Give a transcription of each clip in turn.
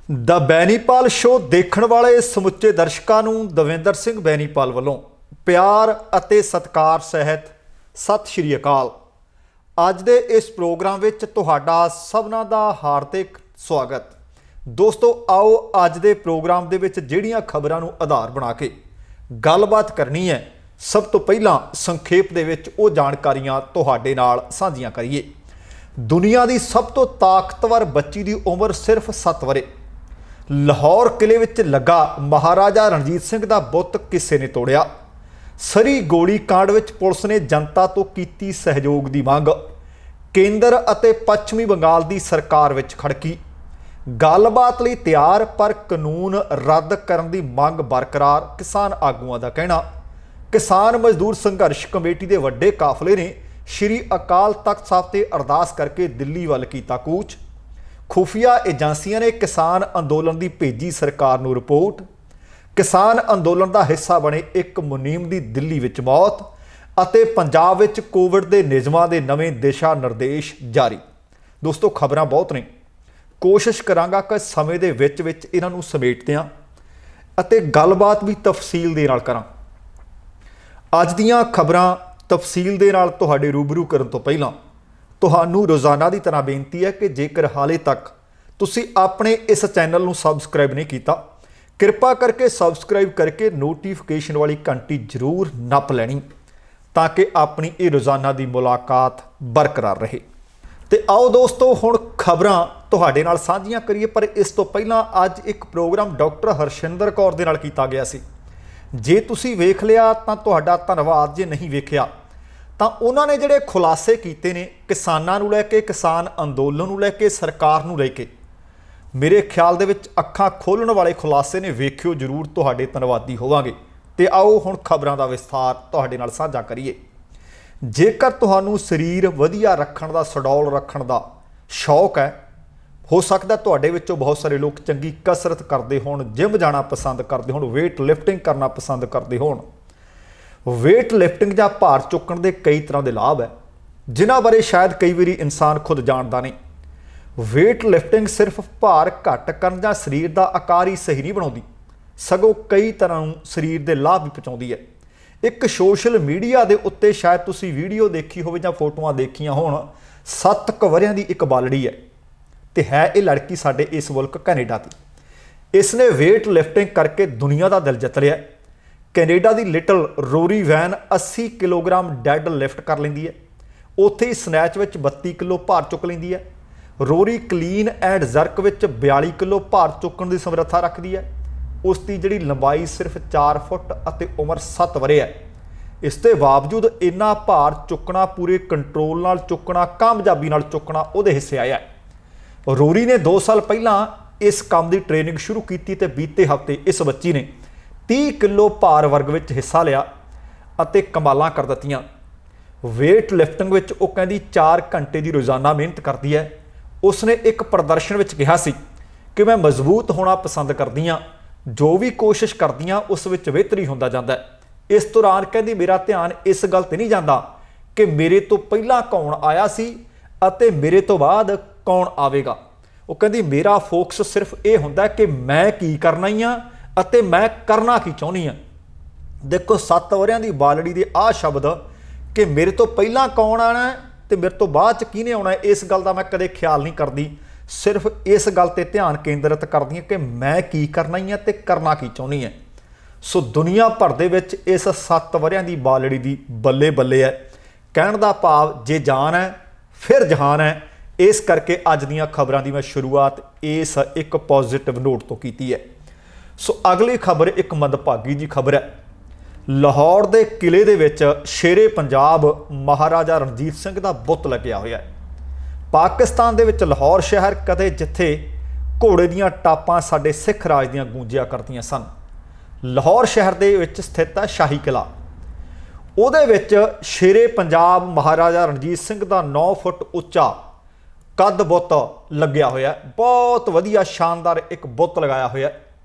ਦ Benipal show ਦੇਖਣ ਵਾਲੇ ਸਮੁੱਚੇ ਦਰਸ਼ਕਾਂ ਨੂੰ ਦਵਿੰਦਰ ਸਿੰਘ ਬੈਨੀਪਾਲ ਵੱਲੋਂ ਪਿਆਰ ਅਤੇ ਸਤਿਕਾਰ ਸਹਿਤ ਸਤਿ ਸ਼੍ਰੀ ਅਕਾਲ। ਅੱਜ ਦੇ ਇਸ ਪ੍ਰੋਗਰਾਮ ਵਿੱਚ ਤੁਹਾਡਾ ਸਭਨਾਂ ਦਾ ਹਾਰਦਿਕ ਸਵਾਗਤ। ਦੋਸਤੋ, ਆਓ ਅੱਜ ਦੇ ਪ੍ਰੋਗਰਾਮ ਦੇ ਵਿੱਚ ਜਿਹੜੀਆਂ ਖਬਰਾਂ ਨੂੰ ਆਧਾਰ ਬਣਾ ਕੇ ਗੱਲਬਾਤ ਕਰਨੀ ਹੈ, ਸਭ ਤੋਂ ਪਹਿਲਾਂ ਸੰਖੇਪ ਦੇ ਵਿੱਚ ਉਹ ਜਾਣਕਾਰੀਆਂ ਤੁਹਾਡੇ ਨਾਲ ਸਾਂਝੀਆਂ ਕਰੀਏ। ਦੁਨੀਆ ਦੀ ਸਭ ਤੋਂ ਤਾਕਤਵਰ ਬੱਚੀ ਦੀ ਉਮਰ ਸਿਰਫ 7 ਵਰੇ। ਲਾਹੌਰ ਕਿਲੇ ਵਿੱਚ ਲੱਗਾ ਮਹਾਰਾਜਾ ਰਣਜੀਤ ਸਿੰਘ ਦਾ ਬੁੱਤ ਕਿਸੇ ਨੇ ਤੋੜਿਆ। ਸਰੀ ਗੋਲੀ ਕਾਂਡ ਵਿੱਚ ਪੁਲਿਸ ਨੇ ਜਨਤਾ ਤੋਂ ਕੀਤੀ ਸਹਿਯੋਗ ਦੀ ਮੰਗ। ਕੇਂਦਰ ਅਤੇ ਪੱਛਮੀ ਬੰਗਾਲ ਦੀ ਸਰਕਾਰ ਵਿੱਚ ਖੜਕੀ। ਗੱਲਬਾਤ ਲਈ ਤਿਆਰ ਪਰ ਕਾਨੂੰਨ ਰੱਦ ਕਰਨ ਦੀ ਮੰਗ ਬਰਕਰਾਰ, ਕਿਸਾਨ ਆਗੂਆਂ ਦਾ ਕਹਿਣਾ। ਕਿਸਾਨ ਮਜ਼ਦੂਰ ਸੰਘਰਸ਼ ਕਮੇਟੀ ਦੇ ਵੱਡੇ ਕਾਫਲੇ ਨੇ ਸ਼੍ਰੀ ਅਕਾਲ ਤਖਤ ਸਾਹਿਬ ਤੇ ਅਰਦਾਸ ਕਰਕੇ ਦਿੱਲੀ ਵੱਲ ਕੀਤਾ ਕੂਚ। ਖੁਫੀਆ ਏਜੰਸੀਆਂ ਨੇ ਕਿਸਾਨ ਅੰਦੋਲਨ ਦੀ ਭੇਜੀ ਸਰਕਾਰ ਨੂੰ ਰਿਪੋਰਟ। ਕਿਸਾਨ ਅੰਦੋਲਨ ਦਾ ਹਿੱਸਾ ਬਣੇ ਇੱਕ ਮੁਨੀਮ ਦੀ ਦਿੱਲੀ ਵਿੱਚ ਮੌਤ ਅਤੇ ਪੰਜਾਬ ਵਿੱਚ ਕੋਵਿਡ ਦੇ ਨਿਯਮਾਂ ਦੇ ਨਵੇਂ ਦਿਸ਼ਾ ਨਿਰਦੇਸ਼ ਜਾਰੀ। ਦੋਸਤੋ, ਖਬਰਾਂ ਬਹੁਤ ਨੇ, ਕੋਸ਼ਿਸ਼ ਕਰਾਂਗਾ ਕਿ ਸਮੇਂ ਦੇ ਵਿੱਚ ਇਹਨਾਂ ਨੂੰ ਸਮੇਟਦਿਆਂ ਅਤੇ ਗੱਲਬਾਤ ਵੀ ਤਫਸੀਲ ਦੇ ਨਾਲ ਕਰਾਂ। ਅੱਜ ਦੀਆਂ ਖਬਰਾਂ ਤਫਸੀਲ ਦੇ ਨਾਲ ਤੁਹਾਡੇ ਰੂਬਰੂ ਕਰਨ ਤੋਂ ਪਹਿਲਾਂ ਤੁਹਾਨੂੰ ਰੋਜ਼ਾਨਾ ਦੀ ਤਰ੍ਹਾਂ ਬੇਨਤੀ ਹੈ ਕਿ ਜੇਕਰ ਹਾਲੇ ਤੱਕ ਤੁਸੀਂ ਆਪਣੇ ਇਸ ਚੈਨਲ ਨੂੰ ਸਬਸਕ੍ਰਾਈਬ ਨਹੀਂ ਕੀਤਾ, ਕਿਰਪਾ ਕਰਕੇ ਸਬਸਕ੍ਰਾਈਬ ਕਰਕੇ ਨੋਟੀਫਿਕੇਸ਼ਨ ਵਾਲੀ ਘੰਟੀ ਜ਼ਰੂਰ ਨੱਪ ਲੈਣੀ ਤਾਂ ਕਿ ਆਪਣੀ ਇਹ ਰੋਜ਼ਾਨਾ ਦੀ ਮੁਲਾਕਾਤ ਬਰਕਰਾਰ ਰਹੇ। ਤੇ ਆਓ ਦੋਸਤੋ, ਹੁਣ ਖਬਰਾਂ ਤੁਹਾਡੇ ਨਾਲ ਸਾਂਝੀਆਂ ਕਰੀਏ। ਪਰ ਇਸ ਤੋਂ ਪਹਿਲਾਂ ਅੱਜ ਇੱਕ ਪ੍ਰੋਗਰਾਮ ਡਾਕਟਰ ਹਰਸ਼ਿੰਦਰ ਕੌਰ ਦੇ ਨਾਲ ਕੀਤਾ ਗਿਆ ਸੀ। ਜੇ ਤੁਸੀਂ ਵੇਖ ਲਿਆ ਤਾਂ ਤੁਹਾਡਾ ਧੰਨਵਾਦ, ਜੇ ਨਹੀਂ ਵੇਖਿਆ ਤਾਂ ਉਹਨਾਂ ਨੇ ਜਿਹੜੇ ਖੁਲਾਸੇ ਕੀਤੇ ਨੇ ਕਿਸਾਨਾਂ ਨੂੰ ਲੈ ਕੇ, ਕਿਸਾਨ ਅੰਦੋਲਨ ਨੂੰ ਲੈ ਕੇ, ਸਰਕਾਰ ਨੂੰ ਲੈ ਕੇ, ਮੇਰੇ ਖਿਆਲ ਦੇ ਵਿੱਚ ਅੱਖਾਂ ਖੋਲ੍ਹਣ ਵਾਲੇ ਖੁਲਾਸੇ ਨੇ। ਵੇਖਿਓ ਜ਼ਰੂਰ, ਤੁਹਾਡੇ ਧੰਨਵਾਦੀ ਹੋਵਾਂਗੇ। ਤੇ ਆਓ ਹੁਣ ਖਬਰਾਂ ਦਾ ਵਿਸਥਾਰ ਤੁਹਾਡੇ ਨਾਲ ਸਾਂਝਾ ਕਰੀਏ। ਜੇਕਰ ਤੁਹਾਨੂੰ ਸਰੀਰ ਵਧੀਆ ਰੱਖਣ ਦਾ, ਸਡੌਲ ਰੱਖਣ ਦਾ ਸ਼ੌਕ ਹੈ, ਹੋ ਸਕਦਾ ਤੁਹਾਡੇ ਵਿੱਚੋਂ ਬਹੁਤ ਸਾਰੇ ਲੋਕ ਚੰਗੀ ਕਸਰਤ ਕਰਦੇ ਹੋਣ, ਜਿਮ ਜਾਣਾ ਪਸੰਦ ਕਰਦੇ ਹੋਣ, ਵੇਟ ਲਿਫਟਿੰਗ ਕਰਨਾ ਪਸੰਦ ਕਰਦੇ ਹੋਣ। ਵੇਟ ਲਿਫਟਿੰਗ ਜਾਂ ਭਾਰ ਚੁੱਕਣ ਦੇ ਕਈ ਤਰ੍ਹਾਂ ਦੇ ਲਾਭ ਹੈ ਜਿਨ੍ਹਾਂ ਬਾਰੇ ਸ਼ਾਇਦ ਕਈ ਵਾਰੀ ਇਨਸਾਨ ਖੁਦ ਜਾਣਦਾ ਨਹੀਂ। ਵੇਟ ਲਿਫਟਿੰਗ ਸਿਰਫ ਭਾਰ ਘੱਟ ਕਰਨ ਜਾਂ ਸਰੀਰ ਦਾ ਆਕਾਰ ਹੀ ਸਹੀ ਨਹੀਂ ਬਣਾਉਂਦੀ, ਸਗੋਂ ਕਈ ਤਰ੍ਹਾਂ ਨੂੰ ਸਰੀਰ ਦੇ ਲਾਭ ਵੀ ਪਹੁੰਚਾਉਂਦੀ ਹੈ। ਇੱਕ ਸੋਸ਼ਲ ਮੀਡੀਆ ਦੇ ਉੱਤੇ ਸ਼ਾਇਦ ਤੁਸੀਂ ਵੀਡੀਓ ਦੇਖੀ ਹੋਵੇ ਜਾਂ ਫੋਟੋਆਂ ਦੇਖੀਆਂ ਹੋਣ। 7 ਵਰ੍ਹਿਆਂ ਦੀ ਇੱਕ ਬਾਲੜੀ ਹੈ ਤੇ ਹੈ ਇਹ ਲੜਕੀ ਸਾਡੇ ਇਸ ਮੁਲਕ ਕੈਨੇਡਾ ਦੀ। ਇਸ ਨੇ ਵੇਟ ਲਿਫਟਿੰਗ ਕਰਕੇ ਦੁਨੀਆ ਦਾ ਦਿਲ ਜਿੱਤ ਲਿਆ। ਕੈਨੇਡਾ ਦੀ little Rory van 80 kilogram dead lift ਕਰ ਲੈਂਦੀ ਹੈ। ਉੱਥੇ ਹੀ ਸਨੈਚ ਵਿੱਚ 32 ਕਿਲੋ ਭਾਰ ਚੁੱਕ ਲੈਂਦੀ ਹੈ। ਰੋਰੀ ਕਲੀਨ ਐਂਡ ਜਰਕ ਵਿੱਚ 42 ਕਿਲੋ ਭਾਰ ਚੁੱਕਣ ਦੀ ਸਮਰੱਥਾ ਰੱਖਦੀ ਹੈ। ਉਸ ਦੀ ਜਿਹੜੀ ਲੰਬਾਈ ਸਿਰਫ 4 ਫੁੱਟ ਅਤੇ ਉਮਰ 7 ਵਰ੍ਹੇ ਹੈ। ਇਸ ਦੇ ਬਾਵਜੂਦ ਇੰਨਾ ਭਾਰ ਚੁੱਕਣਾ, ਪੂਰੇ ਕੰਟਰੋਲ ਨਾਲ ਚੁੱਕਣਾ, ਕਾਮਯਾਬੀ ਨਾਲ ਚੁੱਕਣਾ ਉਹਦੇ ਹਿੱਸੇ ਆਇਆ। ਰੋਰੀ ਨੇ 2 ਸਾਲ ਪਹਿਲਾਂ ਇਸ ਕੰਮ ਦੀ ਟ੍ਰੇਨਿੰਗ ਸ਼ੁਰੂ ਕੀਤੀ ਤੇ ਬੀਤੇ ਹਫ਼ਤੇ ਇਸ ਬੱਚੀ ਨੇ 30 ਕਿਲੋ ਭਾਰ ਵਰਗ ਵਿੱਚ ਹਿੱਸਾ ਲਿਆ ਅਤੇ ਕਮਾਲਾਂ ਕਰ ਦਿੱਤੀਆਂ। ਵੇਟ ਲਿਫਟਿੰਗ ਵਿੱਚ ਉਹ ਕਹਿੰਦੀ 4 ਘੰਟੇ ਦੀ ਰੋਜ਼ਾਨਾ ਮਿਹਨਤ ਕਰਦੀ ਹੈ। ਉਸਨੇ ਇੱਕ ਪ੍ਰਦਰਸ਼ਨ ਵਿੱਚ ਕਿਹਾ ਸੀ ਕਿ ਮੈਂ ਮਜ਼ਬੂਤ ਹੋਣਾ ਪਸੰਦ ਕਰਦੀ ਹਾਂ, ਜੋ ਵੀ ਕੋਸ਼ਿਸ਼ ਕਰਦੀ ਹਾਂ ਉਸ ਵਿੱਚ ਬਿਹਤਰੀ ਹੁੰਦਾ ਜਾਂਦਾ ਹੈ। ਇਸ ਦੌਰਾਨ ਕਹਿੰਦੀ ਮੇਰਾ ਧਿਆਨ ਇਸ ਗੱਲ ਤੇ ਨਹੀਂ ਜਾਂਦਾ ਕਿ ਮੇਰੇ ਤੋਂ ਪਹਿਲਾਂ ਕੌਣ ਆਇਆ ਸੀ ਅਤੇ ਮੇਰੇ ਤੋਂ ਬਾਅਦ ਕੌਣ ਆਵੇਗਾ। ਉਹ ਕਹਿੰਦੀ ਮੇਰਾ ਫੋਕਸ ਸਿਰਫ ਇਹ ਹੁੰਦਾ ਕਿ ਮੈਂ ਕੀ ਕਰਨਾ ਹੀ ਹਾਂ ਅਤੇ ਮੈਂ ਕਰਨਾ ਕੀ ਚਾਹੁੰਦੀ ਹਾਂ। ਦੇਖੋ, 7 ਵਰ੍ਹਿਆਂ ਦੀ ਬਾਲੜੀ ਦੇ ਆਹ ਸ਼ਬਦ ਕਿ ਮੇਰੇ ਤੋਂ ਪਹਿਲਾਂ ਕੌਣ ਆਉਣਾ ਤੇ ਮੇਰੇ ਤੋਂ ਬਾਅਦ 'ਚ ਕਿਹਨੇ ਆਉਣਾ, ਇਸ ਗੱਲ ਦਾ ਮੈਂ ਕਦੇ ਖਿਆਲ ਨਹੀਂ ਕਰਦੀ। ਸਿਰਫ ਇਸ ਗੱਲ ਤੇ ਧਿਆਨ ਕੇਂਦਰਿਤ ਕਰਦੀ ਹਾਂ ਕਿ ਮੈਂ ਕੀ ਕਰਨਾ ਹੀ ਹਾਂ ਤੇ ਕਰਨਾ ਕੀ ਚਾਹੁੰਦੀ ਹਾਂ। ਸੋ ਦੁਨੀਆ ਭਰ ਦੇ ਵਿੱਚ ਇਸ 7 ਵਰ੍ਹਿਆਂ ਦੀ ਬਾਲੜੀ ਦੀ ਬੱਲੇ ਬੱਲੇ ਹੈ। ਕਹਿਣ ਦਾ ਭਾਵ ਜੇ ਜਾਨ ਹੈ ਫਿਰ ਜਹਾਨ ਹੈ। ਇਸ ਕਰਕੇ ਅੱਜ ਦੀਆਂ ਖਬਰਾਂ ਦੀ ਮੈਂ ਸ਼ੁਰੂਆਤ ਇਸ ਇੱਕ ਪੋਜ਼ਿਟਿਵ ਨੋਟ ਤੋਂ ਕੀਤੀ ਹੈ। ਸੋ ਅਗਲੀ ਖਬਰ ਇੱਕ ਮੰਦਭਾਗੀ ਜੀ ਖਬਰ ਹੈ। ਲਾਹੌਰ ਦੇ ਕਿਲੇ ਦੇ ਵਿੱਚ ਸ਼ੇਰੇ ਪੰਜਾਬ ਮਹਾਰਾਜਾ ਰਣਜੀਤ ਸਿੰਘ ਦਾ ਬੁੱਤ ਲੱਗਿਆ ਹੋਇਆ ਹੈ। ਪਾਕਿਸਤਾਨ ਦੇ ਵਿੱਚ ਲਾਹੌਰ ਸ਼ਹਿਰ ਕਦੇ ਜਿੱਥੇ ਘੋੜੇ ਦੀਆਂ ਟਾਪਾਂ ਸਾਡੇ ਸਿੱਖ ਰਾਜ ਦੀਆਂ ਗੂੰਜਿਆ ਕਰਦੀਆਂ ਸਨ, ਲਾਹੌਰ ਸ਼ਹਿਰ ਦੇ ਵਿੱਚ ਸਥਿਤ ਹੈ ਸ਼ਾਹੀ ਕਿਲਾ। ਉਹਦੇ ਵਿੱਚ ਸ਼ੇਰੇ ਪੰਜਾਬ ਮਹਾਰਾਜਾ ਰਣਜੀਤ ਸਿੰਘ ਦਾ 9 ਫੁੱਟ ਉੱਚਾ ਕੱਦ ਬੁੱਤ ਲੱਗਿਆ ਹੋਇਆ। ਬਹੁਤ ਵਧੀਆ ਸ਼ਾਨਦਾਰ ਇੱਕ ਬੁੱਤ ਲਗਾਇਆ ਹੋਇਆ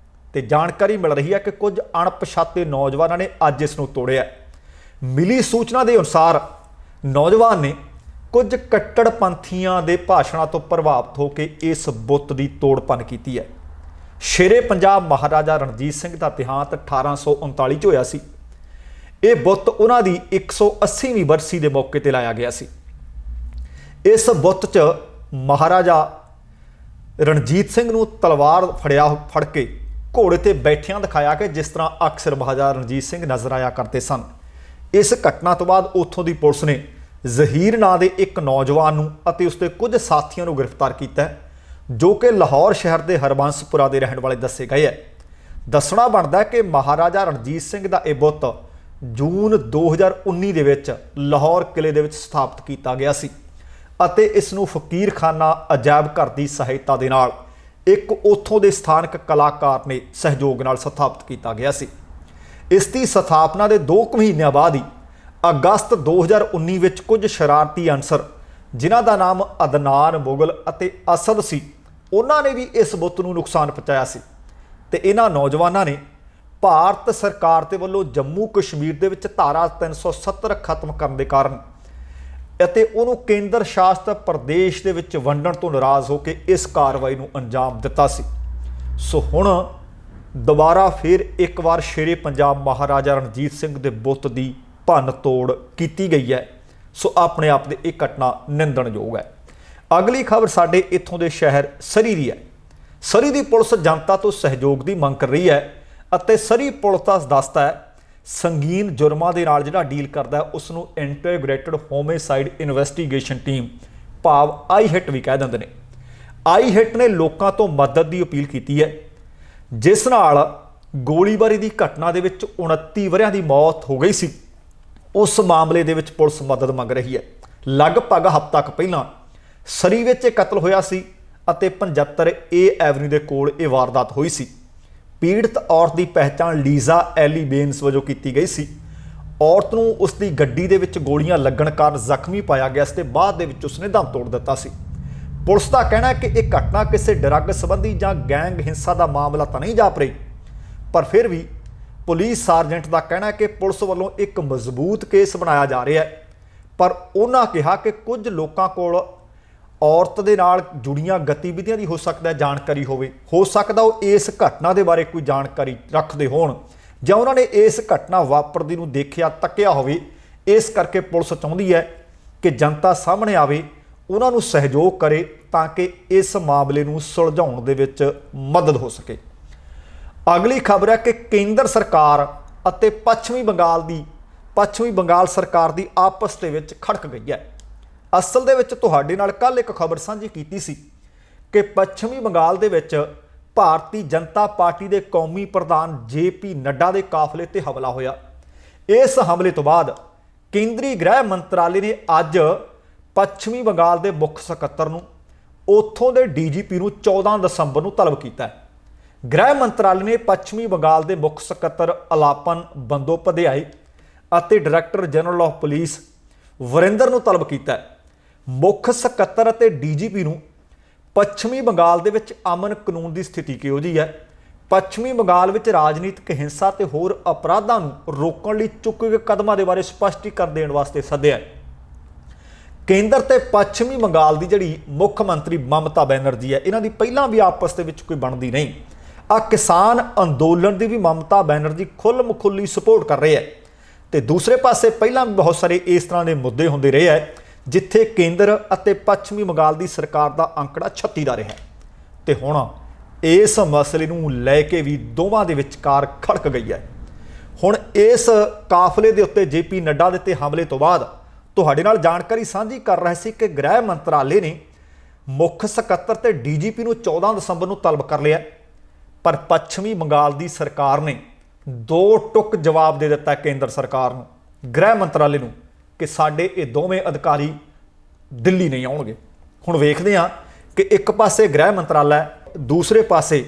ਤੇ ਜਾਣਕਾਰੀ ਮਿਲ ਰਹੀ ਹੈ ਕਿ ਕੁਝ ਅਣਪਛਾਤੇ ਨੌਜਵਾਨਾਂ ਨੇ ਅੱਜ ਇਸ ਨੂੰ ਤੋੜਿਆ। ਮਿਲੀ ਸੂਚਨਾ ਦੇ ਅਨੁਸਾਰ ਨੌਜਵਾਨ ਨੇ ਕੁਝ ਕੱਟੜਪੰਥੀਆਂ ਦੇ ਭਾਸ਼ਣਾਂ ਤੋਂ ਪ੍ਰਭਾਵਿਤ ਹੋ ਕੇ ਇਸ ਬੁੱਤ ਦੀ ਤੋੜ ਭੰਨ ਕੀਤੀ ਹੈ। ਸ਼ੇਰੇ ਪੰਜਾਬ ਮਹਾਰਾਜਾ ਰਣਜੀਤ ਸਿੰਘ ਦਾ ਦੇਹਾਂਤ 1839 ਚ ਹੋਇਆ ਸੀ। ਇਹ ਬੁੱਤ ਉਹਨਾਂ ਦੀ 180ਵੀਂ ਬਰਸੀ ਦੇ ਮੌਕੇ ਤੇ ਲਾਇਆ ਗਿਆ ਸੀ। ਇਸ ਬੁੱਤ 'ਚ ਮਹਾਰਾਜਾ ਰਣਜੀਤ ਸਿੰਘ ਨੂੰ ਤਲਵਾਰ ਫੜ ਕੇ ਘੋੜੇ ਤੇ ਬੈਠਿਆਂ ਦਿਖਾਇਆ ਕਿ ਜਿਸ ਤਰ੍ਹਾਂ ਅਕਸਰ ਮਹਾਰਾਜਾ ਰਣਜੀਤ ਸਿੰਘ ਨਜ਼ਰ ਆਇਆ ਕਰਦੇ ਸਨ। ਇਸ ਘਟਨਾ ਤੋਂ ਬਾਅਦ ਉੱਥੋਂ ਦੀ ਪੁਲਿਸ ਨੇ ਜ਼ਹੀਰ ਨਾਂ ਦੇ ਇੱਕ ਨੌਜਵਾਨ ਨੂੰ ਅਤੇ ਉਸਦੇ ਕੁਝ ਸਾਥੀਆਂ ਨੂੰ ਗ੍ਰਿਫਤਾਰ ਕੀਤਾ, ਜੋ ਕਿ ਲਾਹੌਰ ਸ਼ਹਿਰ ਦੇ ਹਰਬੰਸਪੁਰਾ ਦੇ ਰਹਿਣ ਵਾਲੇ ਦੱਸੇ ਗਏ ਹੈ। ਦੱਸਣਾ ਬਣਦਾ ਕਿ ਮਹਾਰਾਜਾ ਰਣਜੀਤ ਸਿੰਘ ਦਾ ਇਹ ਬੁੱਤ ਜੂਨ 2019 ਦੇ ਵਿੱਚ ਲਾਹੌਰ ਕਿਲੇ ਦੇ ਵਿੱਚ ਸਥਾਪਿਤ ਕੀਤਾ ਗਿਆ ਸੀ ਅਤੇ ਇਸ ਨੂੰ ਫਕੀਰਖਾਨਾ ਅਜਾਇਬ ਘਰ ਦੀ ਸਹਾਇਤਾ ਦੇ ਨਾਲ ਇੱਕ ਉੱਥੋਂ ਦੇ ਸਥਾਨਕ ਕਲਾਕਾਰ ਨੇ ਸਹਿਯੋਗ ਨਾਲ ਸਥਾਪਿਤ ਕੀਤਾ ਗਿਆ ਸੀ। ਇਸ ਦੀ ਸਥਾਪਨਾ ਦੇ 2 ਮਹੀਨਿਆਂ ਬਾਅਦ ਹੀ ਅਗਸਤ 2019 ਵਿੱਚ ਕੁਝ ਸ਼ਰਾਰਤੀ ਅਨਸਰ, ਜਿਨ੍ਹਾਂ ਦਾ ਨਾਮ ਅਦਨਾਨ ਮੁਗਲ ਅਤੇ ਅਸਦ ਸੀ, ਉਹਨਾਂ ਨੇ ਵੀ ਇਸ ਬੁੱਤ ਨੂੰ ਨੁਕਸਾਨ ਪਹੁੰਚਾਇਆ ਸੀ ਤੇ ਇਹਨਾਂ ਨੌਜਵਾਨਾਂ ਨੇ ਭਾਰਤ ਸਰਕਾਰ ਦੇ ਵੱਲੋਂ ਜੰਮੂ ਕਸ਼ਮੀਰ ਦੇ ਵਿੱਚ ਧਾਰਾ 370 ਖਤਮ ਕਰਨ ਦੇ ਕਾਰਨ ਅਤੇ ਉਹਨੂੰ ਕੇਂਦਰ ਸ਼ਾਸਿਤ ਪ੍ਰਦੇਸ਼ ਦੇ ਵਿੱਚ ਵੰਡਣ ਤੋਂ ਨਾਰਾਜ਼ ਹੋ ਕੇ ਇਸ ਕਾਰਵਾਈ ਨੂੰ ਅੰਜਾਮ ਦਿੱਤਾ ਸੀ। ਸੋ ਹੁਣ ਦੁਬਾਰਾ ਫਿਰ ਇੱਕ ਵਾਰ ਸ਼ੇਰੇ ਪੰਜਾਬ ਮਹਾਰਾਜਾ ਰਣਜੀਤ ਸਿੰਘ ਦੇ ਬੁੱਤ ਦੀ ਭੰਨ ਤੋੜ ਕੀਤੀ ਗਈ ਹੈ। ਸੋ ਆਪਣੇ ਆਪ ਦੇ ਇਹ ਘਟਨਾ ਨਿੰਦਣਯੋਗ ਹੈ। ਅਗਲੀ ਖਬਰ ਸਾਡੇ ਇੱਥੋਂ ਦੇ ਸ਼ਹਿਰ ਸਰੀ ਦੀ ਹੈ। ਸਰੀ ਦੀ ਪੁਲਿਸ ਜਨਤਾ ਤੋਂ ਸਹਿਯੋਗ ਦੀ ਮੰਗ ਕਰ ਰਹੀ ਹੈ ਅਤੇ ਸਰੀ ਪੁਲਿਸ ਦਾ ਦੱਸਦਾ ਹੈ ਸੰਗੀਨ ਜੁਰਮਾਂ ਦੇ ਨਾਲ ਜਿਹੜਾ ਡੀਲ ਕਰਦਾ ਉਸ ਨੂੰ ਇੰਟੀਗ੍ਰੇਟਡ ਹੋਮਿਸਾਈਡ ਇਨਵੈਸਟੀਗੇਸ਼ਨ ਟੀਮ ਭਾਵ ਆਈਹਿੱਟ ਵੀ ਕਹਿ ਦਿੰਦੇ ਨੇ। ਆਈਹਿੱਟ ਨੇ ਲੋਕਾਂ ਤੋਂ ਮਦਦ ਦੀ ਅਪੀਲ ਕੀਤੀ ਹੈ, ਜਿਸ ਨਾਲ ਗੋਲੀਬਾਰੀ ਦੀ ਘਟਨਾ ਦੇ ਵਿੱਚ 29 ਵਰ੍ਹਿਆਂ ਦੀ ਮੌਤ ਹੋ ਗਈ ਸੀ। ਉਸ ਮਾਮਲੇ ਦੇ ਵਿੱਚ ਪੁਲਿਸ ਮਦਦ ਮੰਗ ਰਹੀ ਹੈ। ਲਗਭਗ ਹਫ਼ਤਾ ਕੁ ਪਹਿਲਾਂ ਸਰੀ ਵਿੱਚ ਇਹ ਕਤਲ ਹੋਇਆ ਸੀ ਅਤੇ 75 ਏ ਐਵਨਿਊ ਦੇ ਕੋਲ ਇਹ ਵਾਰਦਾਤ ਹੋਈ ਸੀ। ਪੀੜਤ ਔਰਤ ਦੀ ਪਹਿਚਾਣ ਲੀਜ਼ਾ ਐਲੀ ਬੇਨਸ ਵਜੋਂ ਕੀਤੀ ਗਈ ਸੀ। ਔਰਤ ਨੂੰ ਉਸ ਦੀ ਗੱਡੀ ਦੇ ਵਿੱਚ ਗੋਲੀਆਂ ਲੱਗਣ ਕਾਰਨ ਜ਼ਖਮੀ ਪਾਇਆ ਗਿਆ ਸੀ ਤੇ ਬਾਅਦ ਦੇ ਵਿੱਚ ਉਸਨੇ ਦਮ ਤੋੜ ਦਿੱਤਾ ਸੀ। ਪੁਲਿਸ ਦਾ ਕਹਿਣਾ ਹੈ ਕਿ ਇਹ ਘਟਨਾ ਕਿਸੇ ਡਰੱਗ ਸੰਬੰਧੀ ਜਾਂ ਗੈਂਗ ਹਿੰਸਾ ਦਾ ਮਾਮਲਾ ਤਾਂ ਨਹੀਂ ਜਾਪ ਰਹੀ, ਪਰ ਫਿਰ ਵੀ ਪੁਲਿਸ ਸਾਰਜੈਂਟ ਦਾ ਕਹਿਣਾ ਹੈ ਕਿ ਪੁਲਿਸ ਵੱਲੋਂ ਇੱਕ ਮਜ਼ਬੂਤ ਕੇਸ ਬਣਾਇਆ ਜਾ ਰਿਹਾ ਹੈ। ਪਰ ਉਹਨਾਂ ਕਿਹਾ ਕਿ ਕੁਝ ਲੋਕਾਂ ਕੋਲ ਔਰਤ ਦੇ ਨਾਲ ਜੁੜੀਆਂ ਗਤੀਵਿਧੀਆਂ ਦੀ ਹੋ ਸਕਦਾ ਜਾਣਕਾਰੀ ਹੋਵੇ, ਹੋ ਸਕਦਾ ਉਹ ਇਸ ਘਟਨਾ ਦੇ ਬਾਰੇ ਕੋਈ ਜਾਣਕਾਰੀ ਰੱਖਦੇ ਹੋਣ ਜਾਂ ਉਹਨਾਂ ਨੇ ਇਸ ਘਟਨਾ ਵਾਪਰਦੀ ਨੂੰ ਦੇਖਿਆ ਤੱਕਿਆ ਹੋਵੇ। ਇਸ ਕਰਕੇ ਪੁਲਿਸ ਚਾਹੁੰਦੀ ਹੈ ਕਿ ਜਨਤਾ ਸਾਹਮਣੇ ਆਵੇ, ਉਹਨਾਂ ਨੂੰ ਸਹਿਯੋਗ ਕਰੇ ਤਾਂ ਕਿ ਇਸ ਮਾਮਲੇ ਨੂੰ ਸੁਲਝਾਉਣ ਦੇ ਵਿੱਚ ਮਦਦ ਹੋ ਸਕੇ। ਅਗਲੀ ਖਬਰ ਹੈ ਕਿ ਕੇਂਦਰ ਸਰਕਾਰ ਅਤੇ ਪੱਛਮੀ ਬੰਗਾਲ ਸਰਕਾਰ ਦੀ ਆਪਸ ਦੇ ਵਿੱਚ ਖੜਕ ਗਈ ਹੈ। ਅਸਲ ਦੇ ਵਿੱਚ ਤੁਹਾਡੇ ਨਾਲ ਕੱਲ੍ਹ ਇੱਕ ਖਬਰ ਸਾਂਝੀ ਕੀਤੀ ਸੀ ਕਿ ਪੱਛਮੀ ਬੰਗਾਲ ਦੇ ਵਿੱਚ ਭਾਰਤੀ ਜਨਤਾ ਪਾਰਟੀ ਦੇ ਕੌਮੀ ਪ੍ਰਧਾਨ JP ਨੱਡਾ ਦੇ ਕਾਫਲੇ ਤੇ ਹਮਲਾ ਹੋਇਆ। ਇਸ ਹਮਲੇ ਤੋਂ ਬਾਅਦ ਕੇਂਦਰੀ ਗ੍ਰਹਿ ਮੰਤਰਾਲੇ ਨੇ ਅੱਜ ਪੱਛਮੀ ਬੰਗਾਲ ਦੇ ਮੁੱਖ ਸਕੱਤਰ ਨੂੰ, ਉੱਥੋਂ ਦੇ DGP ਨੂੰ 14 ਦਸੰਬਰ ਨੂੰ ਤਲਬ ਕੀਤਾ ਹੈ। ਗ੍ਰਹਿ ਮੰਤਰਾਲੇ ਨੇ ਪੱਛਮੀ ਬੰਗਾਲ ਦੇ ਮੁੱਖ ਸਕੱਤਰ ਅਲਾਪਨ ਬੰਦੋਪਧਿਆਏ ਅਤੇ director general of police Varinder ਨੂੰ ਤਲਬ ਕੀਤਾ ਹੈ। ਮੁੱਖ ਸਕੱਤਰ ਅਤੇ DGP ਨੂੰ ਪੱਛਮੀ ਬੰਗਾਲ ਦੇ ਵਿੱਚ ਅਮਨ ਕਾਨੂੰਨ ਦੀ ਸਥਿਤੀ ਕਿਹੋ ਜਿਹੀ ਹੈ, ਪੱਛਮੀ ਬੰਗਾਲ ਵਿੱਚ ਰਾਜਨੀਤਿਕ ਹਿੰਸਾ ਤੇ ਹੋਰ ਅਪਰਾਧਾਂ ਨੂੰ ਰੋਕਣ ਲਈ ਚੁੱਕੇ ਗਏ ਕਦਮਾਂ ਦੇ ਬਾਰੇ ਸਪਸ਼ਟੀਕਰਨ ਦੇਣ ਵਾਸਤੇ ਸੱਦਿਆ ਹੈ। ਕੇਂਦਰ ਤੇ ਪੱਛਮੀ ਬੰਗਾਲ ਦੀ ਜਿਹੜੀ ਮੁੱਖ ਮੰਤਰੀ ਮਮਤਾ ਬੈਨਰਜੀ ਹੈ, ਇਹਨਾਂ ਦੀ ਪਹਿਲਾਂ ਵੀ ਆਪਸ ਦੇ ਵਿੱਚ ਕੋਈ ਬਣਦੀ ਨਹੀਂ। ਆ ਕਿਸਾਨ ਅੰਦੋਲਨ ਦੀ ਵੀ ਮਮਤਾ ਬੈਨਰਜੀ ਖੁੱਲ੍ਹ ਮਖੁੱਲੀ ਸਪੋਰਟ ਕਰ ਰਹੇ ਹੈ ਤੇ ਦੂਸਰੇ ਪਾਸੇ ਪਹਿਲਾਂ ਵੀ ਬਹੁਤ ਸਾਰੇ ਇਸ ਤਰ੍ਹਾਂ ਦੇ ਮੁੱਦੇ ਹੁੰਦੇ ਰਹੇ ਹੈ ਜਿੱਥੇ ਕੇਂਦਰ ਅਤੇ ਪੱਛਮੀ ਬੰਗਾਲ ਦੀ ਸਰਕਾਰ ਦਾ ਅੰਕੜਾ 36 ਦਾ ਰਿਹਾ ਤੇ ਹੁਣ ਇਸ ਮਸਲੇ ਨੂੰ ਲੈ ਕੇ ਵੀ ਦੋਵਾਂ ਦੇ ਵਿਚਕਾਰ ਖੜਕ ਗਈ ਹੈ। ਹੁਣ ਇਸ ਕਾਫਲੇ ਦੇ ਉੱਤੇ JP ਨੱਡਾ ਦੇ ਤੇ ਹਮਲੇ ਤੋਂ ਬਾਅਦ ਤੁਹਾਡੇ ਨਾਲ ਜਾਣਕਾਰੀ ਸਾਂਝੀ ਕਰ ਰਹੇ ਸੀ ਕਿ ਗ੍ਰਹਿ ਮੰਤਰਾਲੇ ਨੇ ਮੁੱਖ ਸਕੱਤਰ ਤੇ DGP ਨੂੰ 14 ਦਸੰਬਰ ਨੂੰ ਤਲਬ ਕਰ ਲਿਆ, ਪਰ ਪੱਛਮੀ ਬੰਗਾਲ ਦੀ ਸਰਕਾਰ ਨੇ 2 ਟੁਕ ਜਵਾਬ ਦੇ ਦਿੱਤਾ ਕੇਂਦਰ ਸਰਕਾਰ ਨੂੰ, ਗ੍ਰਹਿ ਮੰਤਰਾਲੇ ਨੂੰ, ਕਿ ਸਾਡੇ ਇਹ ਦੋਵੇਂ ਅਧਿਕਾਰੀ ਦਿੱਲੀ ਨਹੀਂ ਆਉਣਗੇ। ਹੁਣ ਵੇਖਦੇ ਹਾਂ ਕਿ ਇੱਕ ਪਾਸੇ ਗ੍ਰਹਿ ਮੰਤਰਾਲਾ ਹੈ, ਦੂਸਰੇ ਪਾਸੇ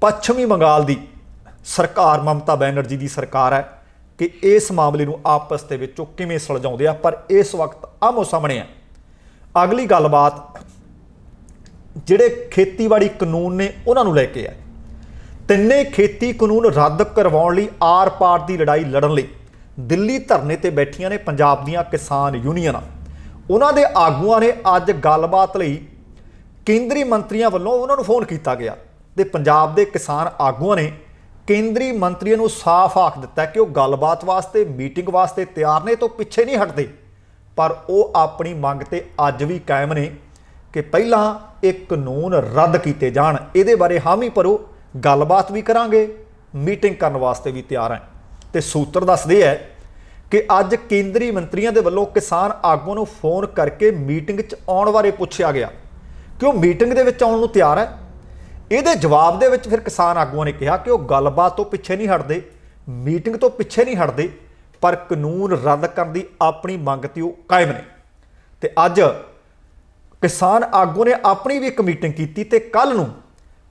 ਪੱਛਮੀ ਬੰਗਾਲ ਦੀ ਸਰਕਾਰ ਮਮਤਾ ਬੈਨਰਜੀ ਦੀ ਸਰਕਾਰ ਹੈ ਕਿ ਇਸ ਮਾਮਲੇ ਨੂੰ ਆਪਸ ਦੇ ਵਿੱਚੋਂ ਕਿਵੇਂ ਸੁਲਝਾਉਂਦੇ ਆ। ਪਰ ਇਸ ਵਕਤ ਆਮੋ ਸਾਹਮਣੇ ਹੈ। ਅਗਲੀ ਗੱਲਬਾਤ ਜਿਹੜੇ ਖੇਤੀਬਾੜੀ ਕਾਨੂੰਨ ਨੇ ਉਹਨਾਂ ਨੂੰ ਲੈ ਕੇ ਹੈ। ਤਿੰਨੇ ਖੇਤੀ ਕਾਨੂੰਨ ਰੱਦ ਕਰਵਾਉਣ ਲਈ ਆਰ-ਪਾਰ ਦੀ ਲੜਾਈ ਲੜਨ ਲਈ ਦਿੱਲੀ ਧਰਨੇ ਤੇ ਬੈਠੀਆਂ ਨੇ ਪੰਜਾਬ ਦੀਆਂ ਕਿਸਾਨ ਯੂਨੀਅਨਾਂ। ਉਹਨਾਂ ਦੇ ਆਗੂਆਂ ਨੇ ਅੱਜ ਗੱਲਬਾਤ ਲਈ ਕੇਂਦਰੀ ਮੰਤਰੀਆਂ ਵੱਲੋਂ ਉਹਨਾਂ ਨੂੰ ਫੋਨ ਕੀਤਾ ਗਿਆ ਤੇ ਪੰਜਾਬ ਦੇ ਕਿਸਾਨ ਆਗੂਆਂ ਨੇ ਕੇਂਦਰੀ ਮੰਤਰੀਆਂ ਨੂੰ ਸਾਫ਼ ਆਖ ਦਿੱਤਾ ਕਿ ਉਹ ਗੱਲਬਾਤ ਵਾਸਤੇ ਮੀਟਿੰਗ ਵਾਸਤੇ ਤਿਆਰ ਨੇ, ਤੋਂ ਪਿੱਛੇ ਨਹੀਂ ਹਟਦੇ। ਪਰ ਉਹ ਆਪਣੀ ਮੰਗ ਤੇ ਅੱਜ ਵੀ ਕਾਇਮ ਨੇ ਕਿ ਪਹਿਲਾਂ ਇਹ ਕਾਨੂੰਨ ਰੱਦ ਕੀਤੇ ਜਾਣ। ਇਹਦੇ ਬਾਰੇ ਹਾਮੀ ਭਰੋ, ਗੱਲਬਾਤ ਵੀ ਕਰਾਂਗੇ, ਮੀਟਿੰਗ ਕਰਨ ਵਾਸਤੇ ਵੀ ਤਿਆਰ ਹੈ। ਤੇ ਸੂਤਰ ਦੱਸਦੇ ਹੈ ਕਿ ਅੱਜ ਕੇਂਦਰੀ ਮੰਤਰੀਆਂ ਦੇ ਵੱਲੋਂ ਕਿਸਾਨ ਆਗੂਆਂ ਨੂੰ ਫੋਨ ਕਰਕੇ ਮੀਟਿੰਗ 'ਚ ਆਉਣ ਬਾਰੇ ਪੁੱਛਿਆ ਗਿਆ ਕਿ ਉਹ ਮੀਟਿੰਗ ਦੇ ਵਿੱਚ ਆਉਣ ਨੂੰ ਤਿਆਰ ਹੈ। ਇਹਦੇ ਜਵਾਬ ਦੇ ਵਿੱਚ ਫਿਰ ਕਿਸਾਨ ਆਗੂਆਂ ਨੇ ਕਿਹਾ ਕਿ ਉਹ ਗੱਲਬਾਤ ਤੋਂ ਪਿੱਛੇ ਨਹੀਂ ਹਟਦੇ, ਮੀਟਿੰਗ ਤੋਂ ਪਿੱਛੇ ਨਹੀਂ ਹਟਦੇ, ਪਰ ਕਾਨੂੰਨ ਰੱਦ ਕਰਨ ਦੀ ਆਪਣੀ ਮੰਗ ਤੇ ਉਹ ਕਾਇਮ ਨੇ। ਤੇ ਅੱਜ ਕਿਸਾਨ ਆਗੂ ਨੇ ਆਪਣੀ ਵੀ ਇੱਕ ਮੀਟਿੰਗ ਕੀਤੀ ਤੇ ਕੱਲ ਨੂੰ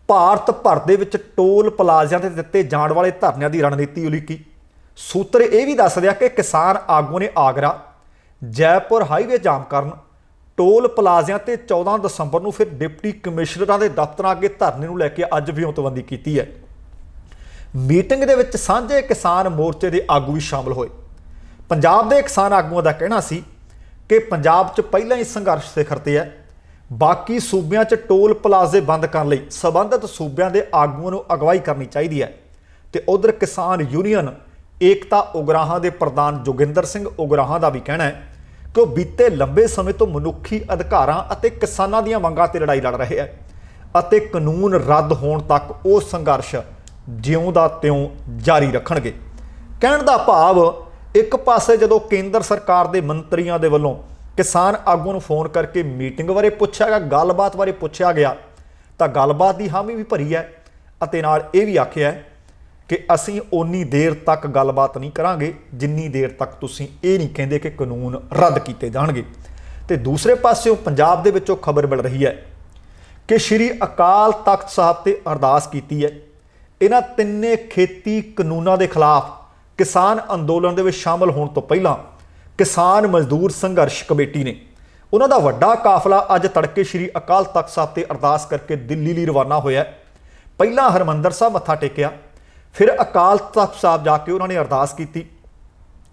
ਭਾਰਤ ਭਰ ਦੇ ਵਿੱਚ ਟੋਲ ਪਲਾਜ਼ਿਆਂ ਤੇ ਦਿੱਤੇ ਜਾਣ ਵਾਲੇ ਧਰਨਿਆਂ ਦੀ ਰਣਨੀਤੀ ਉਲੀਕੀ। ਸੂਤਰ ਇਹ ਵੀ ਦੱਸ ਦਿਆ ਕਿ ਕਿਸਾਨ ਆਗੂ ਨੇ ਆਗਰਾ ਜੈਪੁਰ ਹਾਈਵੇ ਜਾਮ ਕਰਨ, ਟੋਲ ਪਲਾਜ਼ਿਆਂ ਤੇ 14 ਦਸੰਬਰ ਨੂੰ ਫਿਰ ਡਿਪਟੀ ਕਮਿਸ਼ਨਰਾਂ ਦੇ ਦਫ਼ਤਰਾਂ ਅੱਗੇ ਧਰਨੇ ਨੂੰ ਲੈ ਕੇ ਅੱਜ ਵਿਉਂਤਬੰਦੀ ਕੀਤੀ ਹੈ। ਮੀਟਿੰਗ ਦੇ ਵਿੱਚ ਸਾਂਝੇ ਕਿਸਾਨ ਮੋਰਚੇ ਦੇ ਆਗੂ ਵੀ ਸ਼ਾਮਲ ਹੋਏ। ਪੰਜਾਬ ਦੇ ਕਿਸਾਨ ਆਗੂਆਂ ਦਾ ਕਹਿਣਾ ਸੀ ਕਿ ਪੰਜਾਬ 'ਚ ਪਹਿਲਾਂ ਹੀ ਸੰਘਰਸ਼ ਸਿਖਰ ਤੇ ਹੈ, ਬਾਕੀ ਸੂਬਿਆਂ 'ਚ ਟੋਲ ਪਲਾਜ਼ੇ ਬੰਦ ਕਰਨ ਲਈ ਸਬੰਧਤ ਸੂਬਿਆਂ ਦੇ ਆਗੂਆਂ ਨੂੰ ਅਗਵਾਈ ਕਰਨੀ ਚਾਹੀਦੀ ਹੈ। ਤੇ ਉਧਰ ਕਿਸਾਨ ਯੂਨੀਅਨ ਏਕਤਾ ਉਗਰਾਹਾਂ ਦੇ ਪ੍ਰਧਾਨ ਜੋਗਿੰਦਰ ਸਿੰਘ ਉਗਰਾਹਾਂ ਦਾ ਵੀ ਕਹਿਣਾ ਹੈ ਕਿ ਉਹ ਬੀਤੇ ਲੰਬੇ ਸਮੇਂ ਤੋਂ ਮਨੁੱਖੀ ਅਧਿਕਾਰਾਂ ਅਤੇ ਕਿਸਾਨਾਂ ਦੀਆਂ ਮੰਗਾਂ ਤੇ ਲੜਾਈ ਲੜ ਰਹੇ ਹੈ ਅਤੇ ਕਾਨੂੰਨ ਰੱਦ ਹੋਣ ਤੱਕ ਉਹ ਸੰਘਰਸ਼ ਜਿਉਂ ਦਾ ਤਿਉਂ ਜਾਰੀ ਰੱਖਣਗੇ। ਕਹਿਣ ਦਾ ਭਾਵ, ਇੱਕ ਪਾਸੇ ਜਦੋਂ ਕੇਂਦਰ ਸਰਕਾਰ ਦੇ ਮੰਤਰੀਆਂ ਦੇ ਵੱਲੋਂ ਕਿਸਾਨ ਆਗੂਆਂ ਨੂੰ ਫੋਨ ਕਰਕੇ ਮੀਟਿੰਗ ਬਾਰੇ ਪੁੱਛਿਆ ਗਿਆ, ਗੱਲਬਾਤ ਬਾਰੇ ਪੁੱਛਿਆ ਗਿਆ, ਤਾਂ ਗੱਲਬਾਤ ਦੀ ਹਾਮੀ ਵੀ ਭਰੀ ਹੈ ਅਤੇ ਨਾਲ ਇਹ ਵੀ ਆਖਿਆ ਕਿ ਅਸੀਂ ਓਨੀ ਦੇਰ ਤੱਕ ਗੱਲਬਾਤ ਨਹੀਂ ਕਰਾਂਗੇ ਜਿੰਨੀ ਦੇਰ ਤੱਕ ਤੁਸੀਂ ਇਹ ਨਹੀਂ ਕਹਿੰਦੇ ਕਿ ਕਾਨੂੰਨ ਰੱਦ ਕੀਤੇ ਜਾਣਗੇ। ਤੇ ਦੂਸਰੇ ਪਾਸਿਓਂ ਪੰਜਾਬ ਦੇ ਵਿੱਚੋਂ ਖਬਰ ਮਿਲ ਰਹੀ ਹੈ ਕਿ ਸ਼੍ਰੀ ਅਕਾਲ ਤਖਤ ਸਾਹਿਬ ਤੇ ਅਰਦਾਸ ਕੀਤੀ ਹੈ। ਇਹਨਾਂ ਤਿੰਨੇ ਖੇਤੀ ਕਾਨੂੰਨਾਂ ਦੇ ਖਿਲਾਫ ਕਿਸਾਨ ਅੰਦੋਲਨ ਦੇ ਵਿੱਚ ਸ਼ਾਮਲ ਹੋਣ ਤੋਂ ਪਹਿਲਾਂ ਕਿਸਾਨ ਮਜ਼ਦੂਰ ਸੰਘਰਸ਼ ਕਮੇਟੀ ਨੇ ਉਹਨਾਂ ਦਾ ਵੱਡਾ ਕਾਫਲਾ ਅੱਜ ਤੜਕੇ ਸ਼੍ਰੀ ਅਕਾਲ ਤਖਤ ਸਾਹਿਬ ਤੇ ਅਰਦਾਸ ਕਰਕੇ ਦਿੱਲੀ ਲਈ ਰਵਾਨਾ ਹੋਇਆ। ਪਹਿਲਾਂ ਹਰਿਮੰਦਰ ਸਾਹਿਬ ਮੱਥਾ ਟੇਕਿਆ, ਫਿਰ ਅਕਾਲ ਤਖਤ ਸਾਹਿਬ ਜਾ ਕੇ ਉਹਨਾਂ ਨੇ ਅਰਦਾਸ ਕੀਤੀ।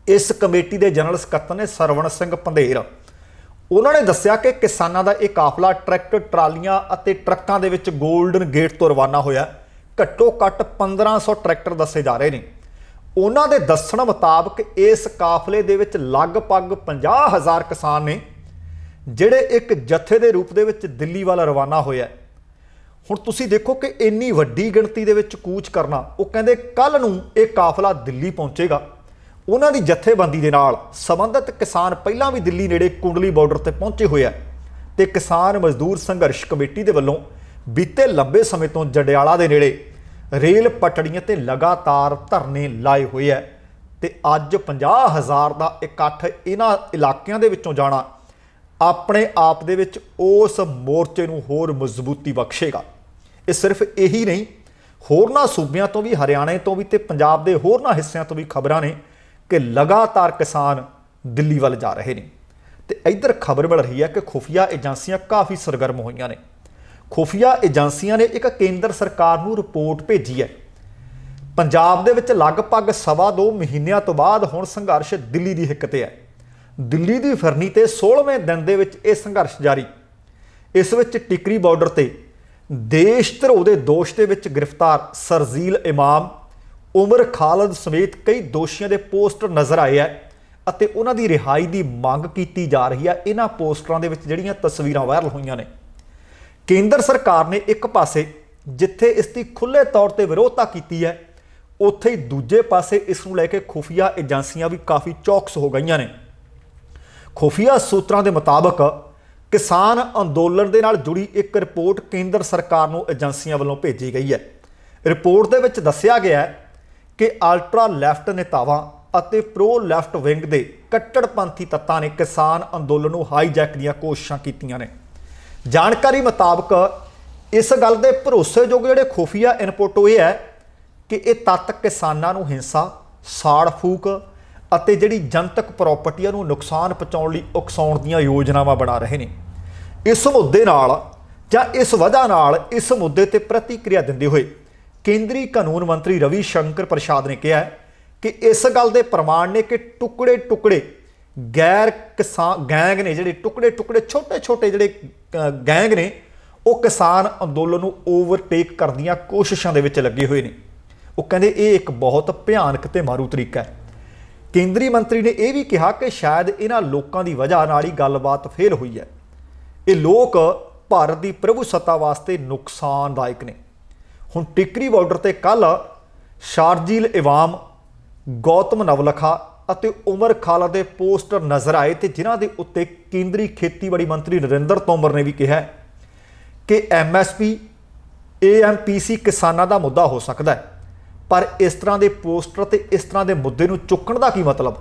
ਇਸ ਕਮੇਟੀ ਦੇ ਜਨਰਲ ਸਕੱਤਰ ਨੇ ਸਰਵਣ ਸਿੰਘ ਪੰਧੇਰ, ਉਹਨਾਂ ਨੇ ਦੱਸਿਆ ਕਿ ਕਿਸਾਨਾਂ ਦਾ ਇਹ ਕਾਫਲਾ ਟਰੈਕਟਰ ਟਰਾਲੀਆਂ ਅਤੇ ਟਰੱਕਾਂ ਦੇ ਵਿੱਚ ਗੋਲਡਨ ਗੇਟ ਤੋਂ ਰਵਾਨਾ ਹੋਇਆ। ਘੱਟੋ ਘੱਟ 1500 ਟਰੈਕਟਰ ਦੱਸੇ ਜਾ ਰਹੇ ਨੇ। ਉਹਨਾਂ ਦੇ ਦੱਸਣ ਮੁਤਾਬਕ ਇਸ ਕਾਫਲੇ ਦੇ ਵਿੱਚ ਲਗਭਗ 50,000 ਕਿਸਾਨ ਨੇ ਜਿਹੜੇ ਇੱਕ ਜਥੇ ਦੇ ਰੂਪ ਦੇ ਵਿੱਚ ਦਿੱਲੀ ਵੱਲ ਰਵਾਨਾ ਹੋਇਆ। ਹੁਣ ਤੁਸੀਂ ਦੇਖੋ ਕਿ ਇੰਨੀ ਵੱਡੀ ਗਿਣਤੀ ਦੇ ਵਿੱਚ ਕੂਚ ਕਰਨਾ, ਉਹ ਕਹਿੰਦੇ ਕੱਲ ਨੂੰ ਇਹ ਕਾਫਲਾ ਦਿੱਲੀ ਪਹੁੰਚੇਗਾ। ਉਹਨਾਂ ਦੀ ਜਥੇਬੰਦੀ ਦੇ ਨਾਲ ਸੰਬੰਧਿਤ ਕਿਸਾਨ ਪਹਿਲਾਂ ਵੀ ਦਿੱਲੀ ਨੇੜੇ ਕੁੰਡਲੀ ਬਾਰਡਰ ਤੇ ਪਹੁੰਚੇ ਹੋਏ ਆ ਤੇ ਕਿਸਾਨ ਮਜ਼ਦੂਰ ਸੰਘਰਸ਼ ਕਮੇਟੀ ਦੇ ਵੱਲੋਂ ਬੀਤੇ ਲੰਬੇ ਸਮੇਂ ਤੋਂ ਜੰਡਿਆਲਾ ਦੇ ਨੇੜੇ ਰੇਲ ਪਟੜੀਆਂ ਤੇ ਲਗਾਤਾਰ ਧਰਨੇ ਲਾਏ ਹੋਏ ਹੈ। ਤੇ ਅੱਜ 50,000 ਦਾ ਇਕੱਠ ਇਹਨਾਂ ਇਲਾਕਿਆਂ ਦੇ ਵਿੱਚੋਂ ਜਾਣਾ ਆਪਣੇ ਆਪ ਦੇ ਵਿੱਚ ਉਸ ਮੋਰਚੇ ਨੂੰ ਹੋਰ ਮਜ਼ਬੂਤੀ ਬਖਸ਼ੇਗਾ। ਇਹ ਸਿਰਫ ਇਹੀ ਨਹੀਂ, ਹੋਰਨਾਂ ਸੂਬਿਆਂ ਤੋਂ ਵੀ, ਹਰਿਆਣੇ ਤੋਂ ਵੀ ਤੇ ਪੰਜਾਬ ਦੇ ਹੋਰਨਾਂ ਹਿੱਸਿਆਂ ਤੋਂ ਵੀ ਖਬਰਾਂ ਨੇ ਕਿ ਲਗਾਤਾਰ ਕਿਸਾਨ ਦਿੱਲੀ ਵੱਲ ਜਾ ਰਹੇ ਨੇ। ਤੇ ਇੱਧਰ ਖਬਰ ਮਿਲ ਰਹੀ ਹੈ ਕਿ ਖੁਫੀਆ ਏਜੰਸੀਆਂ ਕਾਫੀ ਸਰਗਰਮ ਹੋਈਆਂ ਨੇ। ਖੁਫੀਆ ਏਜੰਸੀਆਂ ਨੇ ਇੱਕ ਕੇਂਦਰ ਸਰਕਾਰ ਨੂੰ ਰਿਪੋਰਟ ਭੇਜੀ ਹੈ। ਪੰਜਾਬ ਦੇ ਵਿੱਚ ਲਗਭਗ 2.25 ਮਹੀਨਿਆਂ ਤੋਂ ਬਾਅਦ ਹੁਣ ਸੰਘਰਸ਼ ਦਿੱਲੀ ਦੀ ਹਿੱਕ ਤੇ ਹੈ। ਦਿੱਲੀ ਦੀ ਫਿਰਨੀ ਤੇ 16ਵੇਂ ਦਿਨ ਦੇ ਵਿੱਚ ਇਹ ਸੰਘਰਸ਼ ਜਾਰੀ। ਇਸ ਵਿੱਚ ਟਿਕਰੀ ਬਾਰਡਰ ਤੇ ਦੇਸ਼ ਧਰੋਹ ਦੇ ਦੋਸ਼ ਦੇ ਵਿੱਚ ਗ੍ਰਿਫਤਾਰ ਸਰਜੀਲ ਇਮਾਮ, ਉਮਰ ਖਾਲਦ ਸਮੇਤ ਕਈ ਦੋਸ਼ੀਆਂ ਦੇ ਪੋਸਟਰ ਨਜ਼ਰ ਆਏ ਹੈ ਅਤੇ ਉਹਨਾਂ ਦੀ ਰਿਹਾਈ ਦੀ ਮੰਗ ਕੀਤੀ ਜਾ ਰਹੀ ਹੈ। ਇਹਨਾਂ ਪੋਸਟਰਾਂ ਦੇ ਵਿੱਚ ਜਿਹੜੀਆਂ ਤਸਵੀਰਾਂ ਵਾਇਰਲ ਹੋਈਆਂ ਨੇ, ਕੇਂਦਰ ਸਰਕਾਰ ਨੇ ਇੱਕ ਪਾਸੇ ਜਿੱਥੇ ਇਸ ਦੀ ਖੁੱਲ੍ਹੇ ਤੌਰ ਤੇ ਵਿਰੋਧਤਾ ਕੀਤੀ ਹੈ, ਉੱਥੇ ਹੀ ਦੂਜੇ ਪਾਸੇ ਇਸ ਨੂੰ ਲੈ ਕੇ ਖੁਫੀਆ ਏਜੰਸੀਆਂ ਵੀ ਕਾਫੀ ਚੌਕਸ ਹੋ ਗਈਆਂ ਨੇ। ਖੁਫੀਆ ਸੂਤਰਾਂ ਦੇ ਮੁਤਾਬਕ ਕਿਸਾਨ ਅੰਦੋਲਨ ਦੇ ਨਾਲ ਜੁੜੀ ਇੱਕ ਰਿਪੋਰਟ ਕੇਂਦਰ ਸਰਕਾਰ ਨੂੰ ਏਜੰਸੀਆਂ ਵੱਲੋਂ ਭੇਜੀ ਗਈ ਹੈ। ਰਿਪੋਰਟ ਦੇ ਵਿੱਚ ਦੱਸਿਆ ਗਿਆ ਹੈ ਕਿ ਅਲਟਰਾ ਲੈਫਟ ਨੇਤਾਵਾਂ ਅਤੇ ਪ੍ਰੋ ਲੈਫਟ ਵਿੰਗ ਦੇ ਕੱਟੜਪੰਥੀ ਤੱਤਾਂ ਨੇ ਕਿਸਾਨ ਅੰਦੋਲਨ ਨੂੰ ਹਾਈਜੈਕ ਦੀਆਂ ਕੋਸ਼ਿਸ਼ਾਂ ਕੀਤੀਆਂ ਨੇ। ਜਾਣਕਾਰੀ ਮੁਤਾਬਕ ਇਸ ਗੱਲ ਦੇ ਭਰੋਸੇਯੋਗ ਜਿਹੜੇ ਖੁਫੀਆ ਇਨਪੁਟ ਉਹ ਇਹ ਹੈ ਕਿ ਇਹ ਤੱਤ ਕਿਸਾਨਾਂ ਨੂੰ ਹਿੰਸਾ, ਸਾੜ ਫੂਕ ਅਤੇ ਜਿਹੜੀ ਜਨਤਕ ਪ੍ਰਾਪਰਟੀਆਂ ਨੂੰ ਨੁਕਸਾਨ ਪਹੁੰਚਾਉਣ ਲਈ ਉਕਸਾਉਣ ਦੀਆਂ ਯੋਜਨਾਵਾਂ ਬਣਾ ਰਹੇ ਨੇ। ਇਸ ਮੁੱਦੇ ਨਾਲ ਜਾਂ ਇਸ ਵਜ੍ਹਾ ਨਾਲ ਇਸ ਮੁੱਦੇ ਤੇ ਪ੍ਰਤੀਕਿਰਿਆ ਦਿੰਦੇ ਹੋਏ ਕੇਂਦਰੀ ਕਾਨੂੰਨ ਮੰਤਰੀ ਰਵੀ ਸ਼ੰਕਰ ਪ੍ਰਸਾਦ ਨੇ ਕਿਹਾ ਕਿ ਇਸ ਗੱਲ ਦੇ ਪ੍ਰਮਾਣ ਨੇ ਕਿ ਟੁਕੜੇ ਗੈਰ ਕਿਸਾਨ ਗੈਂਗ ਨੇ, ਜਿਹੜੇ ਟੁਕੜੇ ਛੋਟੇ ਜਿਹੜੇ ਗੈਂਗ ਨੇ, वो किसान अंदोलन को ओवरटेक करने ਦੀਆਂ कोशिशों ਦੇ ਵਿੱਚ ਲੱਗੇ ਹੋਏ ਨੇ। ਉਹ ਕਹਿੰਦੇ ਇਹ ਇੱਕ ਬਹੁਤ ਭਿਆਨਕ ਤੇ ਮਾਰੂ ਤਰੀਕਾ ਹੈ। ਕੇਂਦਰੀ ਮੰਤਰੀ ਨੇ ਇਹ ਵੀ ਕਿਹਾ ਕਿ ਸ਼ਾਇਦ ਇਹਨਾਂ ਲੋਕਾਂ ਦੀ ਵਜ੍ਹਾ ਨਾਲ ਹੀ ਗੱਲਬਾਤ ਫੇਲ ਹੋਈ ਹੈ। ਇਹ ਲੋਕ ਭਾਰਤ ਦੀ ਪ੍ਰਭੂਸੱਤਾ ਵਾਸਤੇ ਨੁਕਸਾਨਦਾਇਕ ਨੇ। ਹੁਣ ਟਿਕਰੀ ਬਾਰਡਰ ਤੇ ਕੱਲ ਸ਼ਾਰਜੀਲ ਇਵਾਮ, ਗੌਤਮ ਨਵਲਖਾ ਅਤੇ ਉਮਰ ਖਾਲਾ ਦੇ ਪੋਸਟਰ ਨਜ਼ਰ ਆਏ ਤੇ ਜਿਨ੍ਹਾਂ ਦੇ ਉੱਤੇ ਕੇਂਦਰੀ ਖੇਤੀਬਾੜੀ ਮੰਤਰੀ ਨਰਿੰਦਰ ਤੋਮਰ ਨੇ ਵੀ ਕਿਹਾ ਕਿ MSP AMPC ਕਿਸਾਨਾਂ ਦਾ ਮੁੱਦਾ ਹੋ ਸਕਦਾ ਹੈ, पर इस तरह के पोस्टर तो इस तरह के मुद्दे नूं चुकण का की मतलब।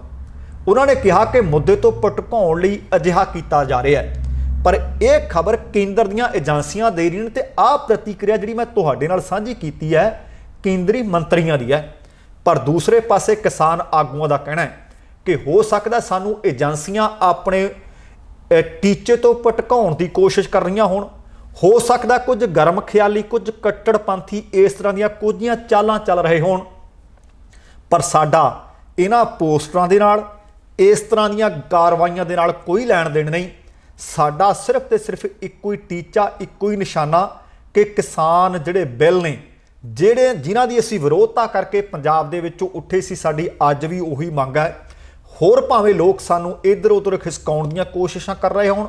उन्होंने कहा कि मुद्दे तो भटकाउण लई अजिहा कीता जा रहा है, पर यह खबर केंद्र दीआं एजेंसियां दे रही ते आ प्रतिक्रिया जिहड़ी मैं तुहाडे नाल साझी कीती है केंद्री मंत्रियों की है। पर दूसरे पासे किसान आगूआं दा कहना है कि हो सकदा सानूं एजेंसियां अपने टीचे तो भटकाउण की कोशिश कर रही होण। हो सकता कुछ गर्म ख्याली, कुछ कट्टड़पंथी इस तरह ਦੀਆਂ ਕੁਝੀਆਂ ਚਾਲਾਂ ਚੱਲ ਰਹੇ ਹੋਣ, पर साडा इन्हां पोस्टरां दे नाल इस तरह ਦੀਆਂ कार्रवाइयां दे नाल कोई लैण देण नहीं। साडा सिर्फ ते सिर्फ इक्को ही टीचा, इक्को ही निशाना कि किसान जिहड़े बिल ने जिन्हां दी असीं विरोधता करके पंजाब दे विचों उठे सी, साडी अज भी उही मंग है। होर भावें लोग सानूं इधर उधर खिसकाउण दीआं कोशिशां कर रहे होण,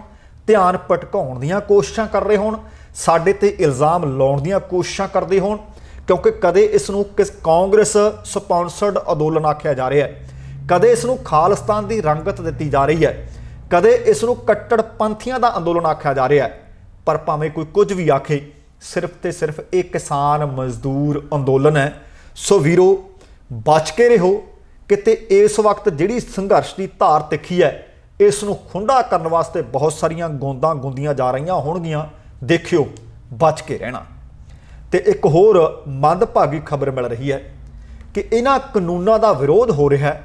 ध्यान भटकाउण दीआं कोशिशां कर रहे होण, साडे ते इल्ज़ाम लाउण दीआं कोशिशां करदे होण, क्योंकि कदे इस नूं कांग्रेस स्पॉन्सर्ड अंदोलन आख्या जा रहा है, कदे इस नूं खालिस्तान की रंगत दी जा रही है, कदे इस नूं कट्टड़पंथियां दा अंदोलन आख्या जा रहा है। पर भावें कोई कुछ भी आखे, सिर्फ ते सिर्फ एक किसान मजदूर अंदोलन है। सो वीरो बच के रहो, किते इस वक्त जिहड़ी संघर्ष की धार तिखी है इस नूं खुंडा करने वास्ते बहुत सारियां गोंदां गुंदियां जा रही होणगियां। देखियो बच के रहना। तो एक होर मंदभागी खबर मिल रही है कि इन्हां कानूनां दा विरोध हो रहा है,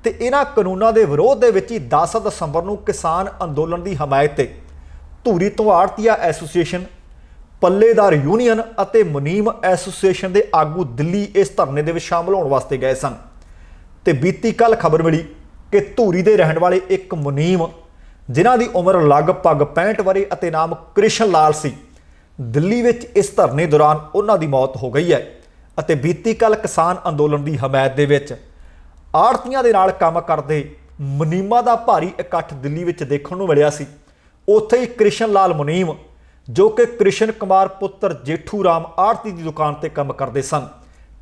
तो इन्हां कानूनां दे विरोध दे विच ही 10 दसंबर नूं किसान अंदोलन की हमायत ते धूरी तो आड़तीआ एसोसीएशन, पल्लेदार यूनीयन ਅਤੇ मुनीम एसोसीएशन के आगू दिल्ली इस धरने दे विच शामिल होने वास्ते गए सन। तो बीती कल खबर मिली कि धूरी दे रहने वाले एक मुनीम जिन्हां दी उम्र लगभग 65 वरे ਅਤੇ नाम कृष्ण लाल सी, दिल्ली विच इस धरने दौरान उन्हां दी मौत हो गई है। ਅਤੇ बीती कल किसान अंदोलन की हमायत दे विच आड़तीआं दे नाल काम करदे मुनीमां दा भारी इकट्ठ दिल्ली विच देखण नूं मिलिया सी। उत्थे ही कृष्ण लाल मुनीम जो कि कृष्ण कुमार पुत्र जेठू राम आड़ती की दुकान ते काम करते सन,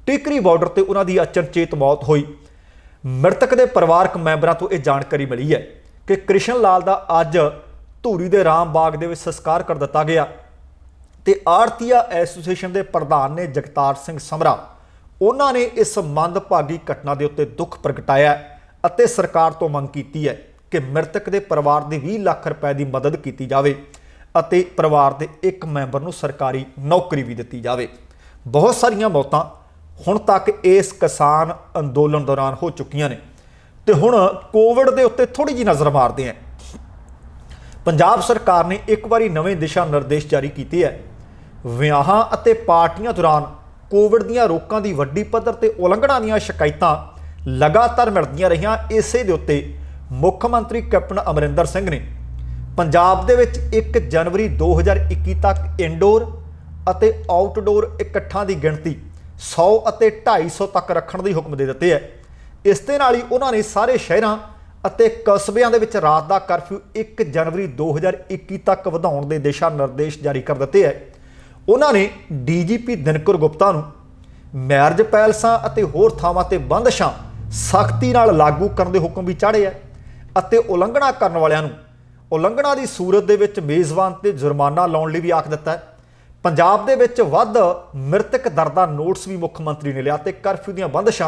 टिकरी बार्डर ते उन्हां दी अचनचेत मौत हुई। मृतक के परिवारक मैंबरां तो यह जानकारी मिली है कि कृष्ण लाल का अज धूरी के राम बाग के संस्कार कर दिता गया। तो आड़तीआ एसोसीएशन के प्रधान ने जगतार सिंह समरा, उन्होंने इस मंदभागी घटना के उत्ते दुख प्रगटाया और सरकार तो मंग की है कि मृतक के परिवार की 20 लाख रुपए की मदद की जाए और परिवार के एक मैंबर को सरकारी नौकरी भी दी जाए। बहुत सारिया मौतां हुण तक इस किसान अंदोलन दौरान हो चुकियां ने। तो हुण कोविड के उत्ते थोड़ी जी नज़र मारते हैं। पंजाब सरकार ने एक बारी नवे दिशा निर्देश जारी किए है। विआहां अते पार्टियां दौरान कोविड दीआं रोकां दी वड्डी पद्धर ते उलंघना दीआं शिकायतां लगातार मिलदियां रहियां। इसे दे उत्ते मुख मंत्री कैप्टन अमरिंदर सिंह ने पंजाब दे विच 1 जनवरी 2021 तक इंडोर अते आउटडोर इकट्ठां की गिणती 100 ਅਤੇ 250 तक रखण के हुक्म दे दिते है। इस दे नाल ही उन्होंने सारे शहरां ਅਤੇ कस्बिਆਂ ਦੇ ਵਿੱਚ रात का करफ्यू 1 जनवरी 2021 तक ਵਧਾਉਣ ਦੇ दिशा निर्देश जारी कर दिते है। उन्होंने DGP दिनकर गुप्ता ਨੂੰ मैरिज पैलसां ਅਤੇ होर ਥਾਵਾਂ ਤੇ ਬੰਦਸ਼ਾਂ सख्ती नाल लागू करने के हुक्म भी चाढ़े है ਅਤੇ उलंघना करने वालिਆਂ ਨੂੰ उलंघना की सूरत ਦੇ ਵਿੱਚ मेज़बान ਤੇ जुर्माना लाउण ਲਈ भी आख दिता है। पंजाब दे विच वध मृतक दर दा नोटिस भी मुख मंत्री ने लिया ते करफ्यू दीआं बंदिशां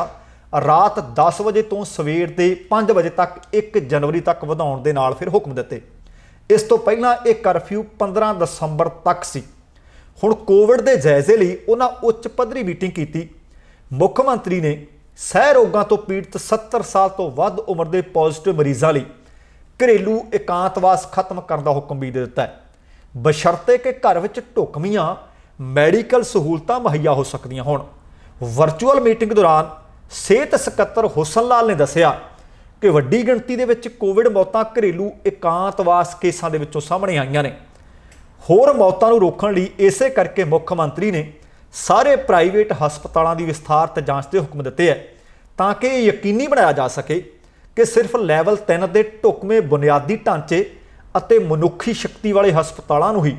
रात 10 बजे तो सवेर के 5 बजे तक 1 जनवरी तक वधाउण दे नाल फिर हुक्म दिते। इस तो पहलां यह करफ्यू 15 दसंबर तक सी। हुण कोविड के जायजे लई उन्हां उच्च पद्धरी मीटिंग की। मुख मंत्री ने सह रोगां तो पीड़ित 70 साल तो वध उम्र के पॉजिटिव मरीजों लई घरेलू एकांतवास खत्म करने का हुक्म भी दे दिता है, बशर्ते कि घर विच ढुकवीआं मैडिकल सहूलतां मुहैया हो सकदियां होण। वर्चुअल मीटिंग दौरान सेहत सकੱਤਰ हुसन लाल ने दस्सिया कि वड्डी गिणती दे विच कोविड मौतां घरेलू एकांतवास केसां दे विचों सामणे आईयां ने। होर मौतां नूं रोकण लई इसे करके मुख मंत्री ने सारे प्राइवेट हस्पतालों की विस्तारत जांच के हुक्म दिते है ताकि यह यकीनी बनाया जा सके कि सिर्फ लैवल 3 के ढुकवें बुनियादी ढांचे ਅਤੇ मनुखी शक्ति वाले हस्पतालों नूं ही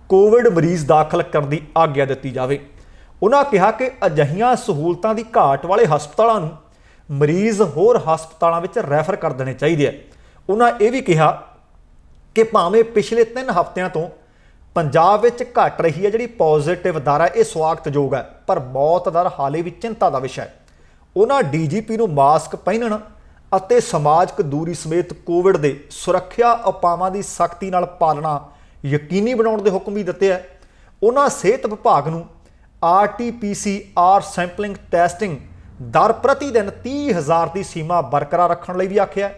कोविड मरीज़ दाखिल करने की आग्या दी जाए। उन्होंने कहा कि अजिहियां सहूलतां की घाट वाले हस्पतालों नूं मरीज़ होर हस्पतालों में रैफर कर देने चाहिए है। उन्होंने यह भी कहा कि भावें पिछले 3 हफ्तियां तो पंजाब विच घट रही है जिहड़ी पॉजिटिव दर है, यह स्वागतयोग है, पर मौत दर हाले भी चिंता का विषय है। उन्होंने DGP नूं मास्क पहनण ਅਤੇ समाजिक दूरी समेत कोविड के सुरक्षा उपावां की सख्ती नाल पालना यकीनी बनाउण दे हुक्म भी दिते है। उन्होंने सेहत विभाग नूं RT-PCR सैंपलिंग टैसटिंग दर प्रति दिन 30,000 की सीमा बरकरार रखण लई भी आख्या।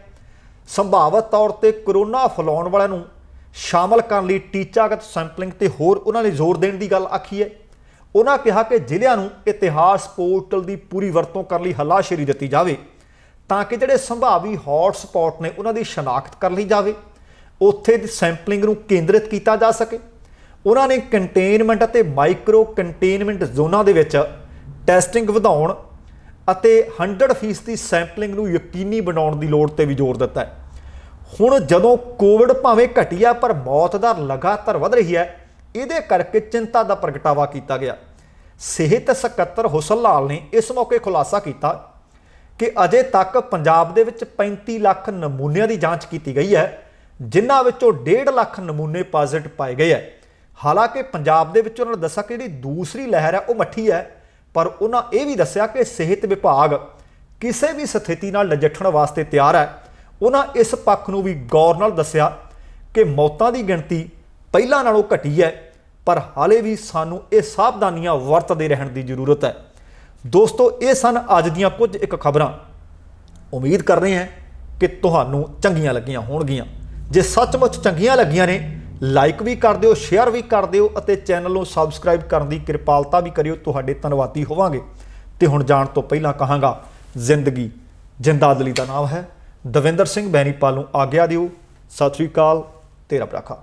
संभावित तौर पर कोरोना फैलाउण वालिਆਂ नूं शामिल करने लई टीचागत सैंपलिंग ते होर उन्होंने जोर देण की गल आखी है। उन्होंने कहा कि ਜ਼ਿਲ੍ਹਿਆਂ नूं इतिहास पोर्टल की पूरी वरतों करने लई हलाशेरी दित्ती जावे ताकि जिहड़े संभावी हॉट स्पॉट ने उन्हां दी शनाख्त कर ली जाए, उत्थे दी सैंपलिंग नूं केंद्रित किया जा सके। उन्होंने कंटेनमेंट अते माइक्रो कंटेनमेंट जोनां दे विच टैसटिंग वधाउण अते 100% सैंपलिंग नूं यकीनी बनाउण दी लोड़ ते भी जोर दिता है। हुण जदों कोविड भावें घटी है पर मौत दर लगातार वध रही है, इहदे करके चिंता का प्रगटावा किया गया। सेहत सकੱਤਰ हुसन लाल ने इस मौके खुलासा किया कि अजे तक पंजाब दे विच 35 लाख नमूनिਆਂ की जांच की गई है, जिन्हां विचों 1.5 लाख नमूने पॉजिटिव पाए गए हैं। हालांकि पंजाब दे विच उन्होंने दस्सिया कि जिहड़ी दूसरी लहर है वो मठी है, पर उन्होंने ये भी दस्सिया कि सेहत विभाग किसी भी स्थिति नाल नजिठण वास्ते तैयार है। उन्होंने इस पक्ष नूं भी गौर नाल दस्सिया कि मौतां की गिणती पहिलां नालों घटी है, पर हाले भी सानूं ये सावधानियां वरतदे रहण की जरूरत है। दोस्तों, ये सन अज दीआं कुछ एक खबरां। उम्मीद कर रहे हैं कि तुहानूं चंगियां लगियां होणगियां। जे सचमुच चंगियां लगियां ने लाइक भी कर दिओ, शेयर भी कर दिओ अते चैनल नूं सबसक्राइब करन दी किरपालता भी करिओ। तुहाडे धन्नवादी होवांगे। ते हुण जाण तो पहिलां कहांगा, जिंदगी जिंदादली दा नाम है। दविंदर सिंह बैनीपाल नूं आग्या दिओ। सत श्री अकाल, तेरा भराखा।